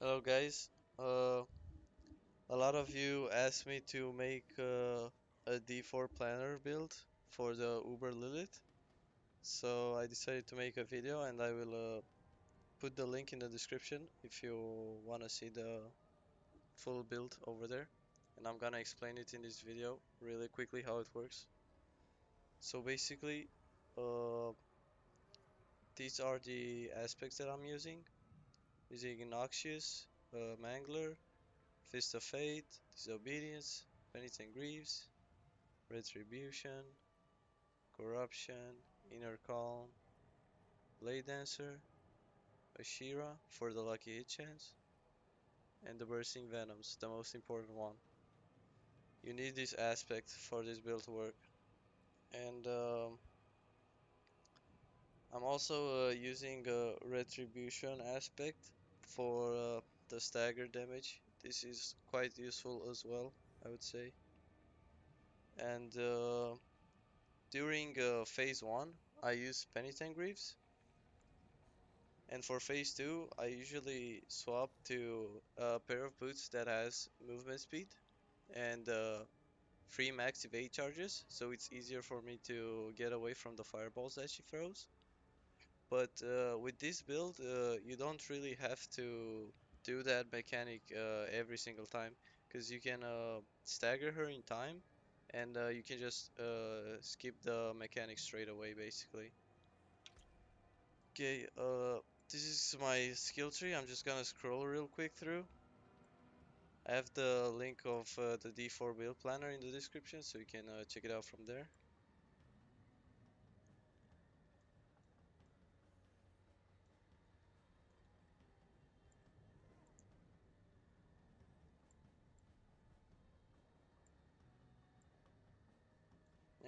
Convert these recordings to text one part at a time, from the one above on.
Hello guys. A lot of you asked me to make a D4 planner build for the Uber Lilith. So I decided to make a video and I will put the link in the description if you want to see the full build over there. And I'm gonna explain it in this video really quickly how it works. So basically, uh, these are the aspects that I'm using. Using Noxious, Mangler, Fist of Fate, Disobedience, Penitent Greaves, Retribution, Corruption, Inner Calm, Blade Dancer, Ashira for the lucky hit chance, and the Bursting Venoms, the most important one. You need this aspect for this build to work. And I'm also using a Retribution aspect for the stagger damage. This is quite useful as well, I would say. And during phase 1, I use Penitent Greaves. And for phase 2, I usually swap to a pair of boots that has movement speed and free max evade charges, so it's easier for me to get away from the fireballs that she throws. But with this build, you don't really have to do that mechanic every single time, because you can stagger her in time, and you can just skip the mechanic straight away, basically. Okay, this is my skill tree. I'm just gonna scroll real quick through. I have the link of the D4 build planner in the description, so you can check it out from there.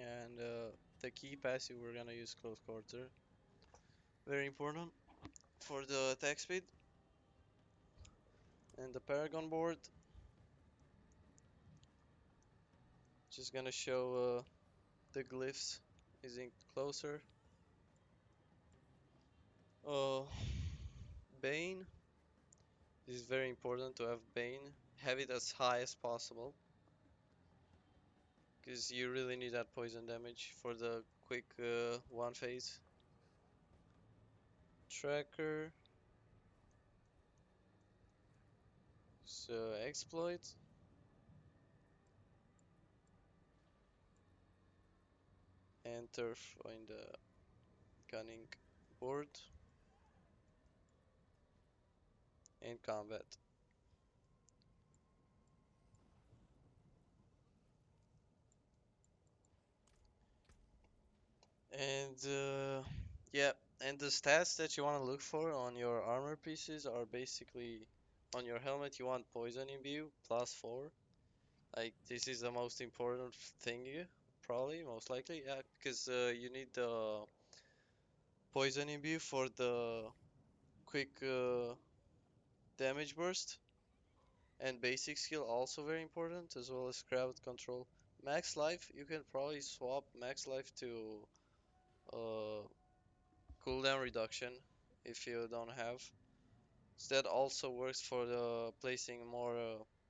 And the key passive, we're gonna use close quarter. Very important for the attack speed. And the Paragon board, just gonna show the glyphs using closer. Uh, Bane. This is very important to have Bane. Have it as high as possible, because you really need that poison damage for the quick one phase. Tracker. So exploit. And turf in the gunning board and combat. And yeah, and the stats that you want to look for on your armor pieces are basically on your helmet you want poison imbue +4. Like this is the most important thing you probably most likely, yeah, because you need the poison imbue for the quick damage burst, and basic skill also very important, as well as crowd control. Max life, you can probably swap max life to uh, cooldown reduction if you don't have. So that also works for the placing more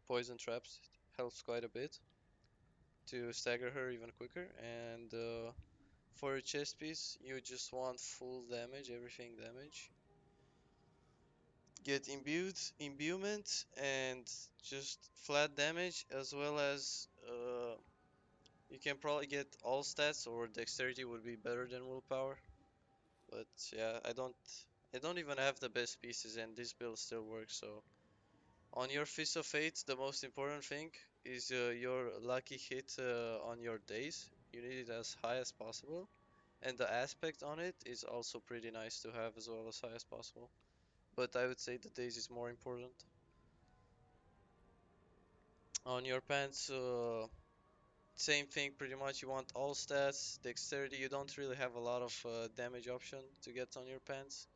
poison traps. It helps quite a bit to stagger her even quicker. And for a chest piece, you just want full damage, everything damage. Get imbuement, and just flat damage, as well as you can probably get all stats, or dexterity would be better than willpower. But yeah, I don't even have the best pieces, and this build still works. So on your Fist of Fate, the most important thing is your lucky hit on your days. You need it as high as possible, and the aspect on it is also pretty nice to have as well, as high as possible. But I would say the days is more important. On your pants, same thing pretty much. You want all stats, dexterity. You don't really have a lot of damage option to get on your pants.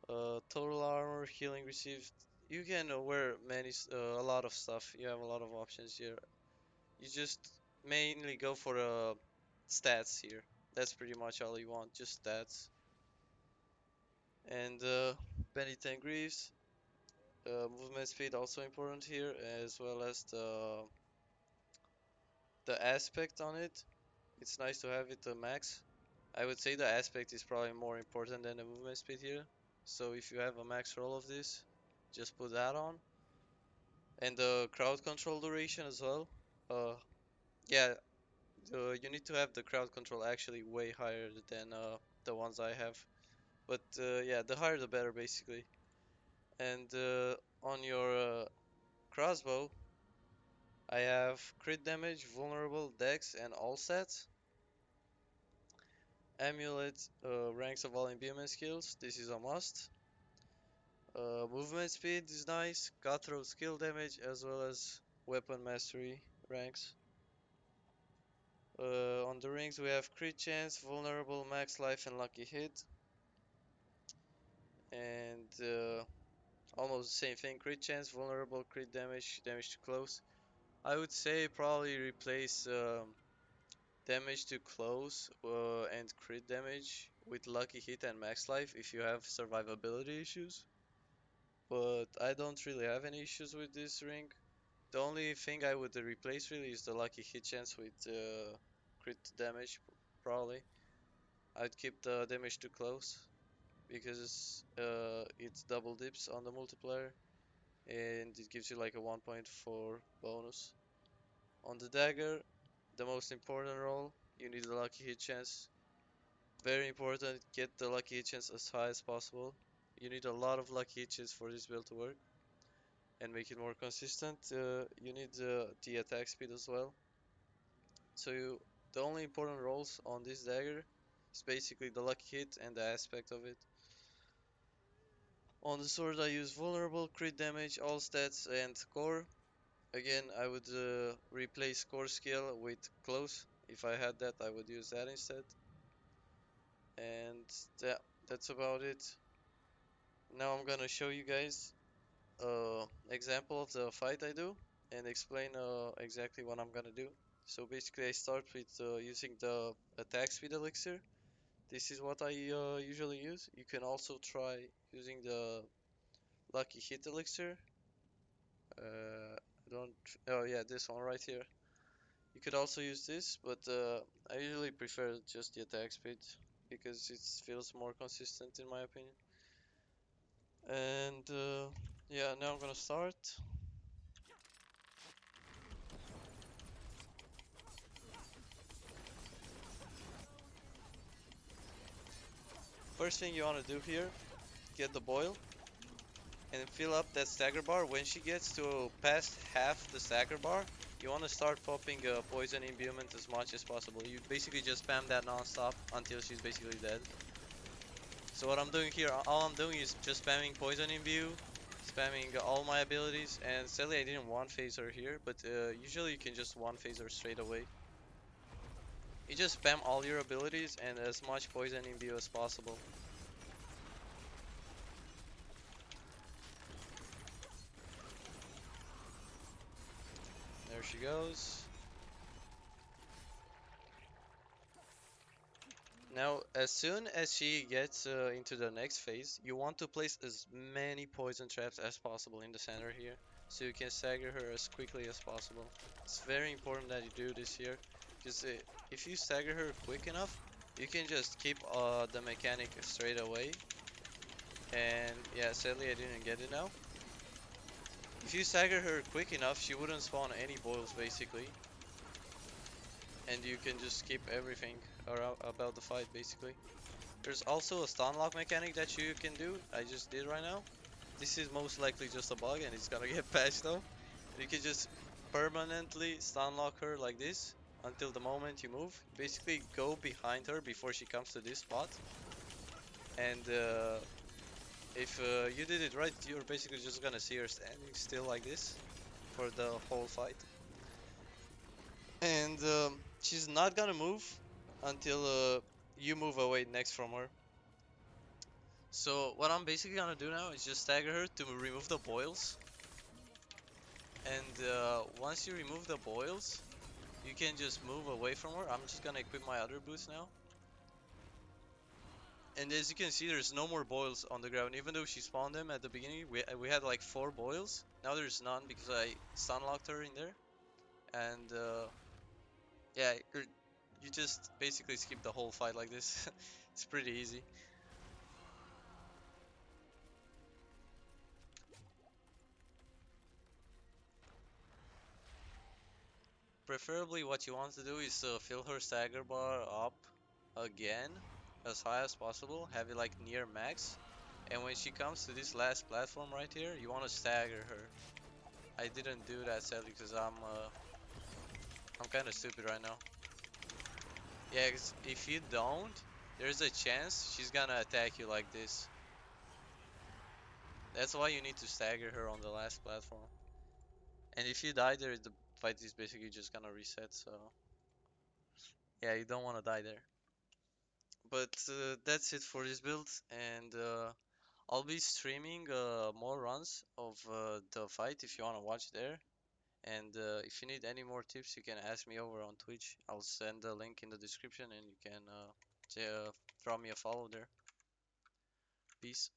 Total armor, healing received. You can wear a lot of stuff. You have a lot of options here. You just mainly go for stats here. That's pretty much all you want, just stats. And Penitent Greaves. Movement speed also important here, as well as the aspect on it. It's nice to have it to max. I would say the aspect is probably more important than the movement speed here. So if you have a max roll of this, just put that on. And the crowd control duration as well. Uh, yeah, you need to have the crowd control actually way higher than the ones I have. But yeah, the higher the better basically. And on your crossbow, I have crit damage, vulnerable, dex, and all stats. Amulet, ranks of all imbuement skills. This is a must. Movement speed is nice. Cutthroat skill damage as well as weapon mastery ranks. On the rings we have crit chance, vulnerable, max life, and lucky hit. And almost the same thing. Crit chance, vulnerable, crit damage, damage to close. I would say probably replace damage to close and crit damage with lucky hit and max life if you have survivability issues. But I don't really have any issues with this ring. The only thing I would replace really is the lucky hit chance with crit damage, probably. I'd keep the damage to close because it double dips on the multiplier and it gives you like a 1.4 bonus. On the dagger, the most important roll, you need the lucky hit chance. Very important, get the lucky hit chance as high as possible. You need a lot of lucky hit chance for this build to work and make it more consistent. You need the attack speed as well. So the only important rolls on this dagger is basically the lucky hit and the aspect of it. On the sword I use vulnerable, crit damage, all stats and core. Again, I would replace core skill with close. If I had that, I would use that instead. And that's about it. Now I'm gonna show you guys example of the fight I do and explain exactly what I'm gonna do. So basically I start with using the attack speed elixir. This is what I usually use. You can also try using the lucky hit elixir. I don't. Oh yeah, this one right here. You could also use this, but I usually prefer just the attack speed because it feels more consistent in my opinion. And yeah, now I'm gonna start. First thing you wanna do here, get the boil and fill up that stagger bar. When she gets to past half the stagger bar, you want to start popping poison imbuement as much as possible. You basically just spam that non-stop until she's basically dead. So what I'm doing here, all I'm doing is just spamming poison imbue, spamming all my abilities, and sadly I didn't one phase her here, but usually you can just one phase her straight away. You just spam all your abilities and as much poison imbue as possible. There she goes. Now, as soon as she gets into the next phase, you want to place as many poison traps as possible in the center here, so you can stagger her as quickly as possible. It's very important that you do this here, because if you stagger her quick enough, you can just keep the mechanic straight away. And yeah, sadly I didn't get it now. If you stagger her quick enough, she wouldn't spawn any boils basically, and you can just keep everything about the fight basically. There's also a STUNLOCK mechanic that you can do. I just did right now. This is most likely just a bug and it's gonna get patched though. You can just permanently STUNLOCK her like this until the moment you move. Basically go behind her before she comes to this spot. And if you did it right, you're basically just gonna see her standing still like this for the whole fight. And she's not gonna move until you move away next from her. So what I'm basically gonna do now is just stagger her to remove the boils. And once you remove the boils, you can just move away from her. I'm just gonna equip my other boots now. And as you can see, there's no more boils on the ground. Even though she spawned them at the beginning, we had like 4 boils. Now there's none because I stun locked her in there. And yeah, you just basically skip the whole fight like this. It's pretty easy. Preferably what you want to do is fill her stagger bar up again as high as possible, have it like near max. And when she comes to this last platform right here, you want to stagger her. I didn't do that sadly because I'm kind of stupid right now. Yeah, 'cause if you don't, there's a chance she's gonna attack you like this. That's why you need to stagger her on the last platform. And if you die there, the fight is basically just gonna reset, so yeah, you don't want to die there. But that's it for this build, and I'll be streaming more runs of the fight if you want to watch there. And if you need any more tips, you can ask me over on Twitch. I'll send the link in the description and you can throw me a follow there. Peace.